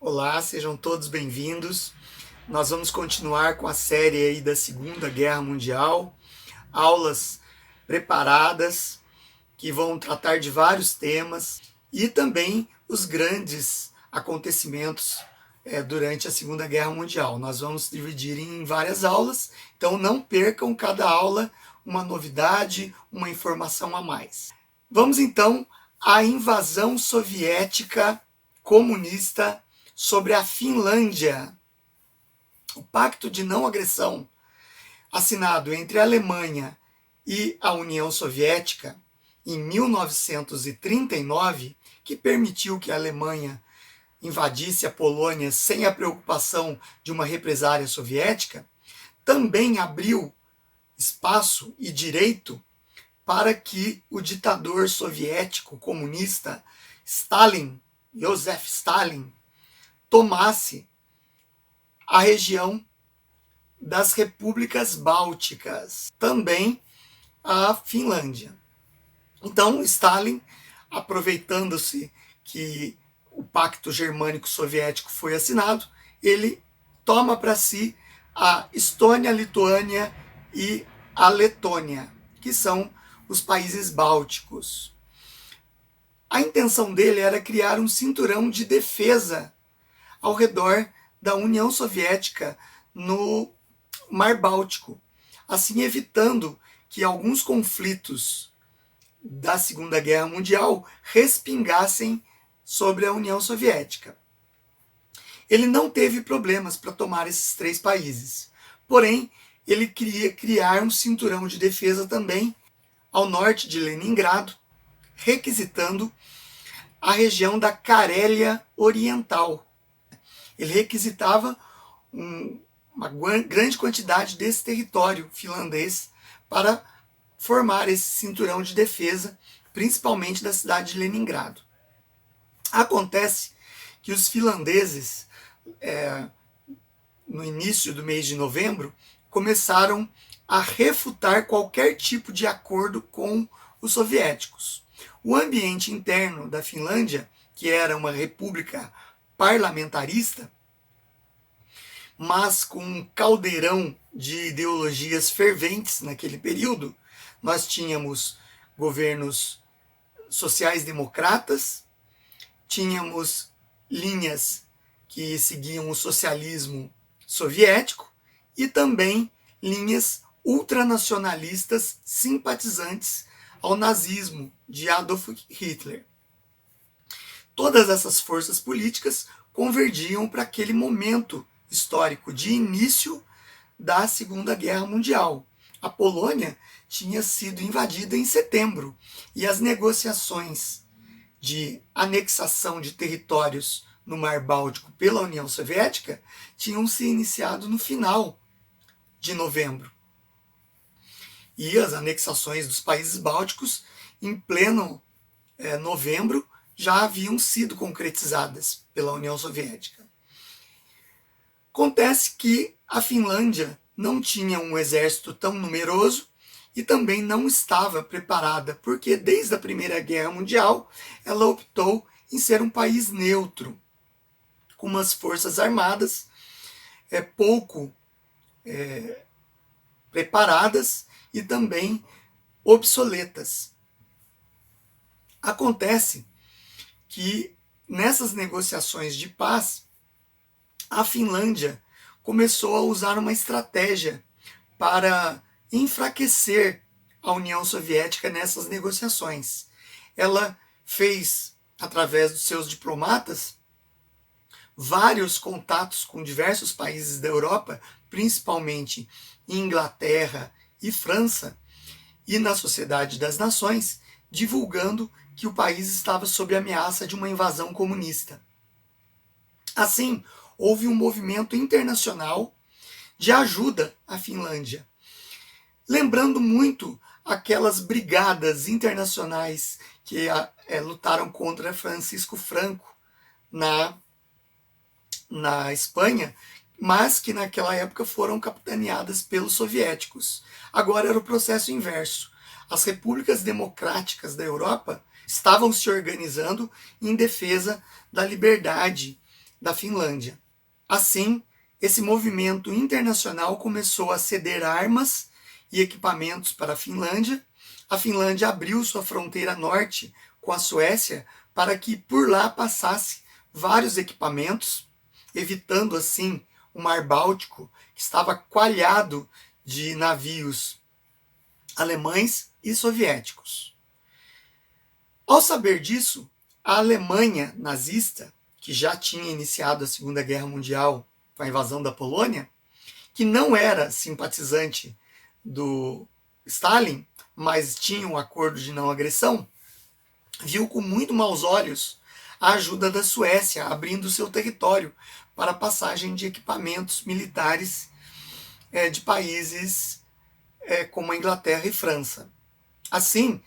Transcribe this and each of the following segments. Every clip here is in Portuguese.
Olá, sejam todos bem-vindos. Nós vamos continuar com a série aí da Segunda Guerra Mundial, aulas preparadas que vão tratar de vários temas e também os grandes acontecimentos durante a Segunda Guerra Mundial. Nós vamos dividir em várias aulas, então não percam cada aula uma novidade, uma informação a mais. Vamos então à invasão soviética comunista sobre a Finlândia. O Pacto de Não Agressão, assinado entre a Alemanha e a União Soviética em 1939, que permitiu que a Alemanha invadisse a Polônia sem a preocupação de uma represália soviética, também abriu espaço e direito para que o ditador soviético comunista Stalin, Joseph Stalin, tomasse a região das repúblicas bálticas, também a Finlândia. Então, Stalin, aproveitando-se que o Pacto Germânico-Soviético foi assinado, ele toma para si a Estônia, a Lituânia e a Letônia, que são os países bálticos. A intenção dele era criar um cinturão de defesa ao redor da União Soviética no Mar Báltico, assim evitando que alguns conflitos da Segunda Guerra Mundial respingassem sobre a União Soviética. Ele não teve problemas para tomar esses três países, porém ele queria criar um cinturão de defesa também ao norte de Leningrado, requisitando a região da Carélia Oriental. Ele requisitava uma grande quantidade desse território finlandês para formar esse cinturão de defesa, principalmente da cidade de Leningrado. Acontece que os finlandeses, no início do mês de novembro, começaram a refutar qualquer tipo de acordo com os soviéticos. O ambiente interno da Finlândia, que era uma república parlamentarista, mas com um caldeirão de ideologias ferventes naquele período, nós tínhamos governos sociais-democratas, tínhamos linhas que seguiam o socialismo soviético e também linhas ultranacionalistas simpatizantes ao nazismo de Adolf Hitler. Todas essas forças políticas convergiam para aquele momento histórico de início da Segunda Guerra Mundial. A Polônia tinha sido invadida em setembro e as negociações de anexação de territórios no Mar Báltico pela União Soviética tinham se iniciado no final de novembro. E as anexações dos países bálticos, em pleno novembro, já haviam sido concretizadas pela União Soviética. Acontece que a Finlândia não tinha um exército tão numeroso e também não estava preparada, porque desde a Primeira Guerra Mundial ela optou em ser um país neutro, com umas forças armadas pouco preparadas e também obsoletas. Acontece que nessas negociações de paz, a Finlândia começou a usar uma estratégia para enfraquecer a União Soviética nessas negociações. Ela fez, através dos seus diplomatas, vários contatos com diversos países da Europa, principalmente Inglaterra e França, e na Sociedade das Nações, divulgando que o país estava sob ameaça de uma invasão comunista. Assim, houve um movimento internacional de ajuda à Finlândia, lembrando muito aquelas brigadas internacionais que lutaram contra Francisco Franco na Espanha, mas que naquela época foram capitaneadas pelos soviéticos. Agora era o processo inverso. As repúblicas democráticas da Europa estavam se organizando em defesa da liberdade da Finlândia. Assim, esse movimento internacional começou a ceder armas e equipamentos para a Finlândia abriu sua fronteira norte com a Suécia para que por lá passasse vários equipamentos, evitando assim o Mar Báltico, que estava coalhado de navios alemães e soviéticos. Ao saber disso, a Alemanha nazista, que já tinha iniciado a Segunda Guerra Mundial com a invasão da Polônia, que não era simpatizante do Stalin, mas tinha um acordo de não agressão, viu com muito maus olhos a ajuda da Suécia abrindo seu território para a passagem de equipamentos militares de países como a Inglaterra e França. Assim,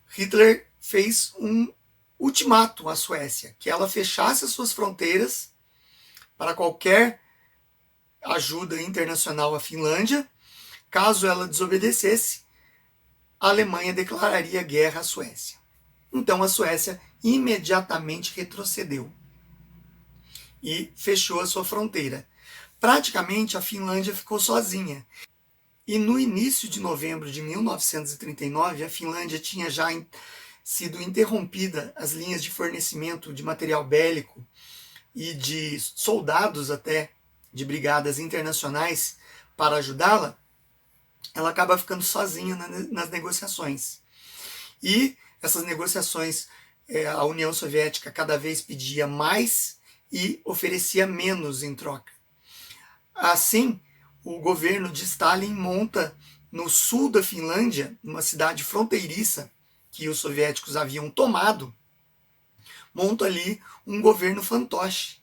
Hitler fez um ultimato à Suécia, que ela fechasse as suas fronteiras para qualquer ajuda internacional à Finlândia. Caso ela desobedecesse, a Alemanha declararia guerra à Suécia. Então a Suécia imediatamente retrocedeu e fechou a sua fronteira. Praticamente a Finlândia ficou sozinha. E no início de novembro de 1939, a Finlândia tinha já sido interrompida as linhas de fornecimento de material bélico e de soldados até de brigadas internacionais para ajudá-la. Ela acaba ficando sozinha nas negociações. E essas negociações, a União Soviética cada vez pedia mais e oferecia menos em troca. Assim, o governo de Stalin monta no sul da Finlândia, numa cidade fronteiriça que os soviéticos haviam tomado, monta ali um governo fantoche,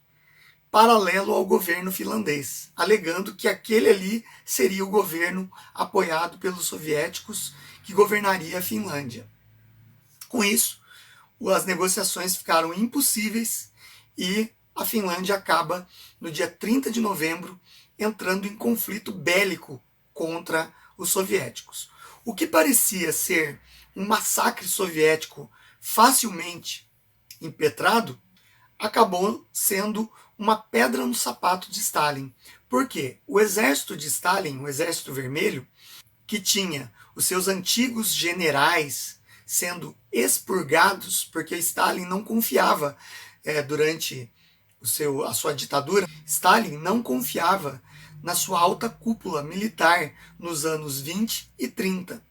paralelo ao governo finlandês, alegando que aquele ali seria o governo apoiado pelos soviéticos que governaria a Finlândia. Com isso, as negociações ficaram impossíveis e a Finlândia acaba, no dia 30 de novembro, entrando em conflito bélico contra os soviéticos. O que parecia ser um massacre soviético facilmente impetrado, acabou sendo uma pedra no sapato de Stalin. Por quê? O exército de Stalin, o Exército Vermelho, que tinha os seus antigos generais sendo expurgados, porque Stalin não confiava durante a sua ditadura, Stalin não confiava na sua alta cúpula militar nos anos 20 e 30.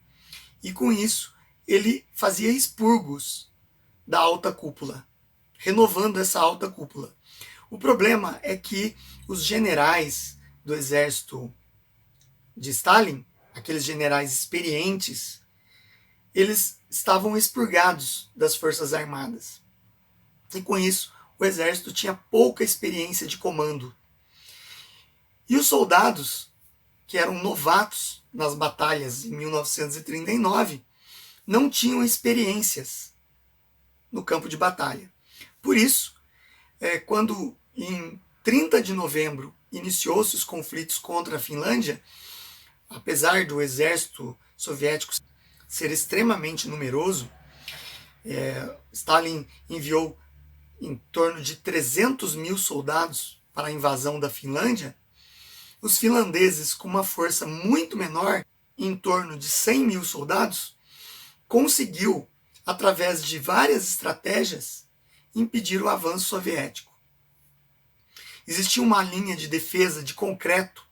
E com isso, ele fazia expurgos da alta cúpula, renovando essa alta cúpula. O problema é que os generais do exército de Stalin, aqueles generais experientes, eles estavam expurgados das forças armadas. E com isso, o exército tinha pouca experiência de comando. E os soldados, que eram novatos nas batalhas em 1939, não tinham experiências no campo de batalha. Por isso, quando em 30 de novembro iniciou-se os conflitos contra a Finlândia, apesar do exército soviético ser extremamente numeroso, Stalin enviou em torno de 300 mil soldados para a invasão da Finlândia. Os finlandeses, com uma força muito menor, em torno de 100 mil soldados, conseguiu, através de várias estratégias, impedir o avanço soviético. Existia uma linha de defesa de concreto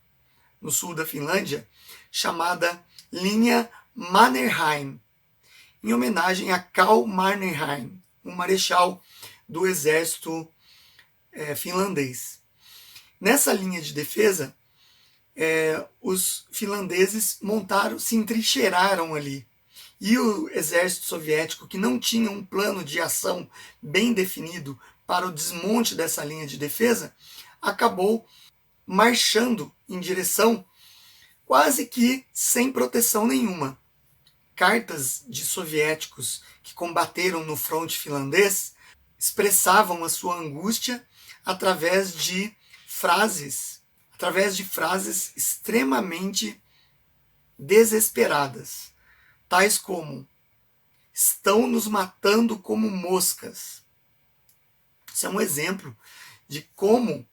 no sul da Finlândia, chamada linha Mannerheim, em homenagem a Karl Mannerheim, um marechal do exército finlandês. Nessa linha de defesa, os finlandeses se entrincheiraram ali. E o exército soviético, que não tinha um plano de ação bem definido para o desmonte dessa linha de defesa, acabou marchando em direção quase que sem proteção nenhuma. Cartas de soviéticos que combateram no fronte finlandês expressavam a sua angústia através de frases extremamente desesperadas, tais como: estão nos matando como moscas. Isso é um exemplo de como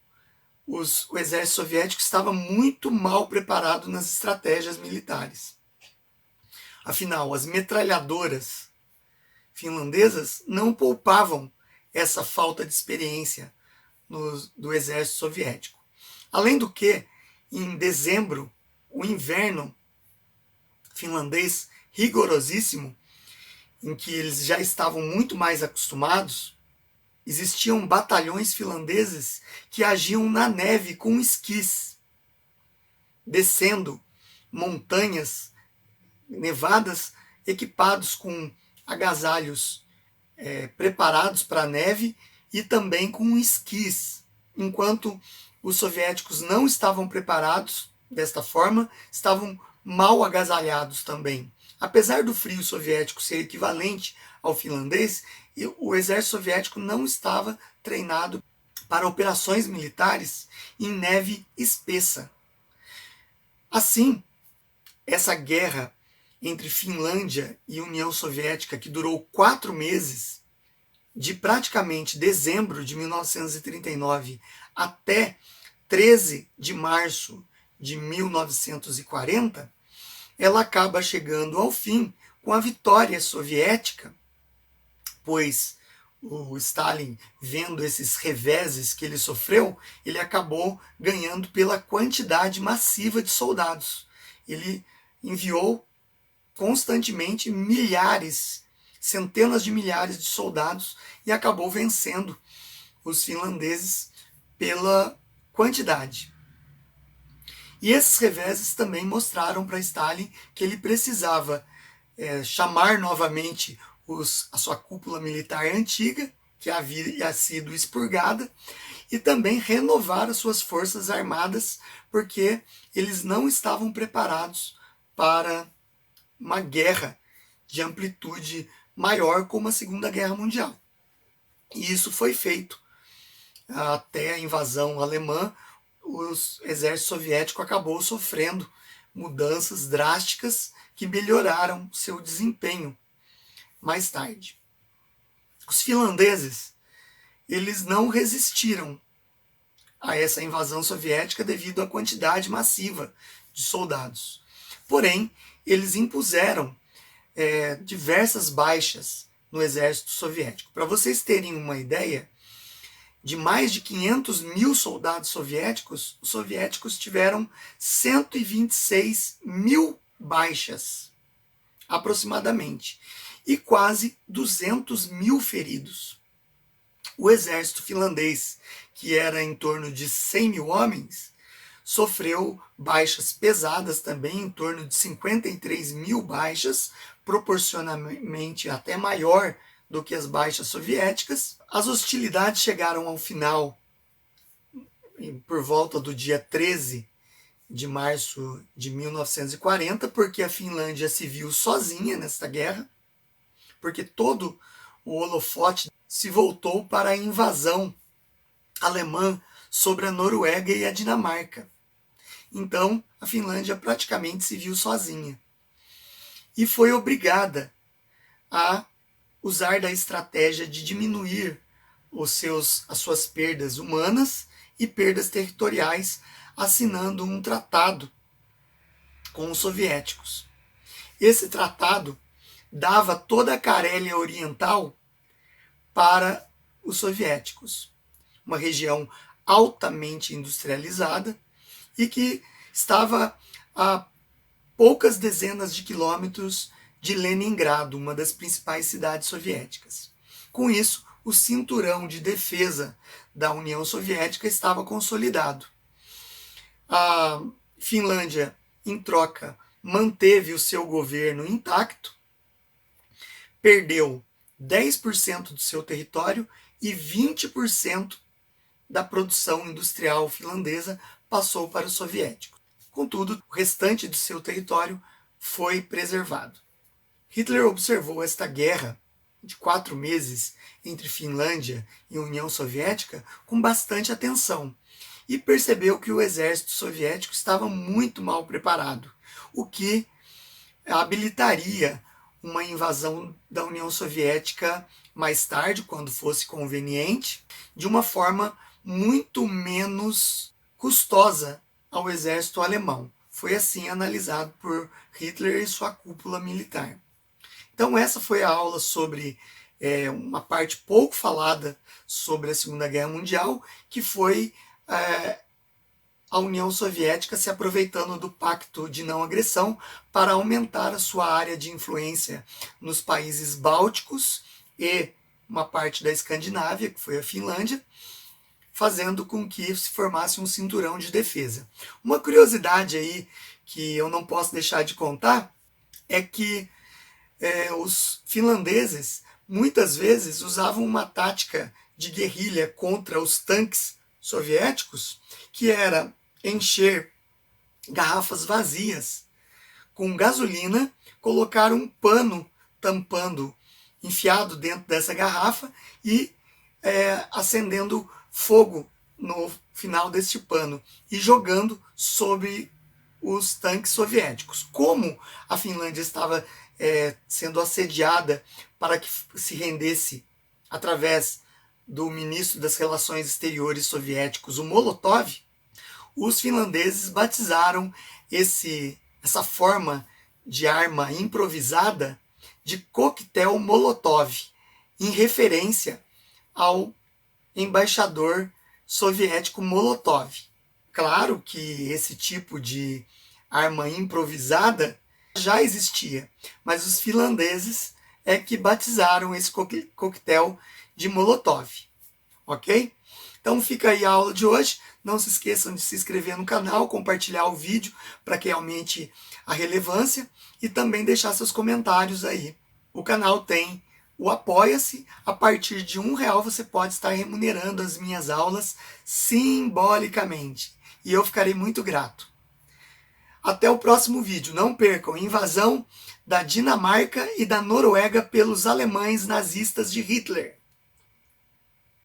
o exército soviético estava muito mal preparado nas estratégias militares. Afinal, as metralhadoras finlandesas não poupavam essa falta de experiência do exército soviético. Além do que, em dezembro, o inverno finlandês rigorosíssimo, em que eles já estavam muito mais acostumados, existiam batalhões finlandeses que agiam na neve com esquis, descendo montanhas nevadas, equipados com agasalhos preparados para a neve e também com esquis, enquanto os soviéticos não estavam preparados desta forma, estavam mal agasalhados também. Apesar do frio soviético ser equivalente ao finlandês, o exército soviético não estava treinado para operações militares em neve espessa. Assim, essa guerra entre Finlândia e União Soviética, que durou 4 meses, de praticamente dezembro de 1939 até 13 de março de 1940, ela acaba chegando ao fim com a vitória soviética, pois o Stalin, vendo esses reveses que ele sofreu, ele acabou ganhando pela quantidade massiva de soldados. Ele enviou constantemente milhares, centenas de milhares de soldados e acabou vencendo os finlandeses pela quantidade. E esses reveses também mostraram para Stalin que ele precisava chamar novamente a sua cúpula militar antiga, que havia sido expurgada, e também renovar as suas forças armadas, porque eles não estavam preparados para uma guerra de amplitude maior como a Segunda Guerra Mundial. E isso foi feito. Até a invasão alemã, o exército soviético acabou sofrendo mudanças drásticas que melhoraram seu desempenho mais tarde. Os finlandeses, eles não resistiram a essa invasão soviética devido à quantidade massiva de soldados. Porém, eles impuseram diversas baixas no exército soviético. Para vocês terem uma ideia, de mais de 500 mil soldados soviéticos, os soviéticos tiveram 126 mil baixas, aproximadamente, e quase 200 mil feridos. O exército finlandês, que era em torno de 100 mil homens, sofreu baixas pesadas também, em torno de 53 mil baixas, proporcionalmente até maior do que as baixas soviéticas. As hostilidades chegaram ao final por volta do dia 13 de março de 1940, porque a Finlândia se viu sozinha nesta guerra, porque todo o holofote se voltou para a invasão alemã sobre a Noruega e a Dinamarca. Então, a Finlândia praticamente se viu sozinha e foi obrigada a usar da estratégia de diminuir as suas perdas humanas e perdas territoriais, assinando um tratado com os soviéticos. Esse tratado dava toda a Carélia Oriental para os soviéticos, uma região altamente industrializada e que estava a poucas dezenas de quilômetros de Leningrado, uma das principais cidades soviéticas. Com isso, o cinturão de defesa da União Soviética estava consolidado. A Finlândia, em troca, manteve o seu governo intacto, perdeu 10% do seu território e 20% da produção industrial finlandesa passou para os soviéticos. Contudo, o restante do seu território foi preservado. Hitler observou esta guerra de 4 meses entre Finlândia e União Soviética com bastante atenção e percebeu que o exército soviético estava muito mal preparado, o que habilitaria uma invasão da União Soviética mais tarde, quando fosse conveniente, de uma forma muito menos custosa ao exército alemão. Foi assim analisado por Hitler e sua cúpula militar. Então essa foi a aula sobre uma parte pouco falada sobre a Segunda Guerra Mundial, que foi a União Soviética se aproveitando do Pacto de Não Agressão para aumentar a sua área de influência nos países bálticos e uma parte da Escandinávia, que foi a Finlândia, fazendo com que se formasse um cinturão de defesa. Uma curiosidade aí que eu não posso deixar de contar é que os finlandeses muitas vezes usavam uma tática de guerrilha contra os tanques soviéticos, que era encher garrafas vazias com gasolina, colocar um pano tampando, enfiado dentro dessa garrafa e acendendo fogo no final deste pano e jogando sobre os tanques soviéticos. Como a Finlândia estava sendo assediada para que se rendesse através do ministro das Relações Exteriores soviéticos, o Molotov, os finlandeses batizaram essa forma de arma improvisada de coquetel Molotov, em referência ao embaixador soviético Molotov. Claro que esse tipo de arma improvisada já existia, mas os finlandeses é que batizaram esse coquetel de Molotov, ok? Então fica aí a aula de hoje. Não se esqueçam de se inscrever no canal, compartilhar o vídeo para que aumente a relevância e também deixar seus comentários aí. O canal tem o Apoia-se. A partir de R$1 você pode estar remunerando as minhas aulas simbolicamente e eu ficarei muito grato. Até o próximo vídeo. Não percam: invasão da Dinamarca e da Noruega pelos alemães nazistas de Hitler.